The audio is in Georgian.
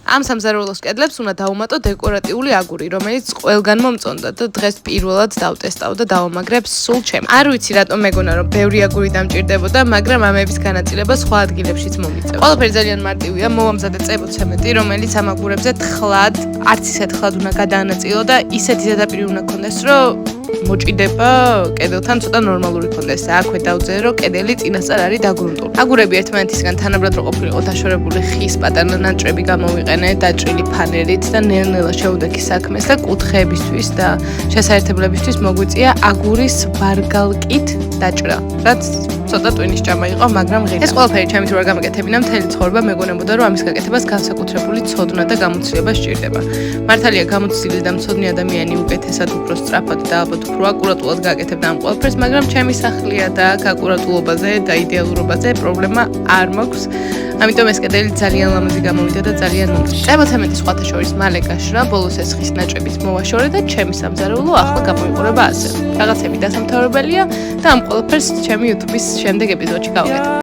ამ სამზარეულოს კედლებს უნდა დავუმატო დეკორატიული აგური, რომელიც ყველგან მომწონდა და დღეს პირველად დავტესტავ და დავამაგრებ სულ ჩემი. არ ვიცი რატომ მეგონა რომ ბევრი აგური დამჭირდებოდა, მაგრამ ამების განაწილება სხვა ადგილებშიც მომიწევს. ყველაფერი ძალიან მარტივია, მოვამზადე წებო ცემენტი, რომელიც ამ აგურებზე თხლად, არც ისე თხლად უნდა გადაანაწილო და ისეთი ზედაპირი უნდა ქონდეს, რომ მოჭიდება კედელთან ცოტა ნორმალური ქონდეს. აქვე დავწერე, რომ კედელი წინასწარ არის დაგრუნტული. აგურები ერთმანეთისგან თანაბრად რო ყოფილიყო დაშორებული ხის პატარა ნაჭრები გამოვიყენე დაჭრილი ფანერით და ნელ-ნელა შეუდექი საქმეს და კუთხეებისთვის და შესაერთებლებისთვის მოგვიწია აგურის ვარგალკით დაჭრა, რაც ცოტა ტვინის ჭამა იყო, მაგრამ ღირა. ეს ყველაფერი ჩემით რო არ გამეკეთებინა, მთელი ცხოვრება მეგონებოდა, რომ ამის გაკეთებას განსაკუთრებული ცოდნა და გამოცდილება სჭირდება. მართალია, გამოცდილი და მცოდნი ადამიანი უკეთესად, უფრო სწრაფად და ალბათ უფრო აკურატულად გააკეთებდა ამ ყველაფერს, მაგრამ ჩემი სახლია და აკურატულობაზე და იდეალურობაზე პრობლემა არ მაქვს. ამიტომ ეს კედელი ძალიან ლამაზი გამოვიდა და ძალიან მომწონს. წებო ცემენტი სხვათა შორის მალე გაშრა, ბოლოს ეს ხის ნაჭრებით მოვაშორე და ჩემი სამზარეულო ახლა გამოიყურება ასე. რაღაცები დასამთავრებელია და ამ ყველაფერს ჩემი YouTube-ის შემდეგ ეპიზოდში გავაკეთებ.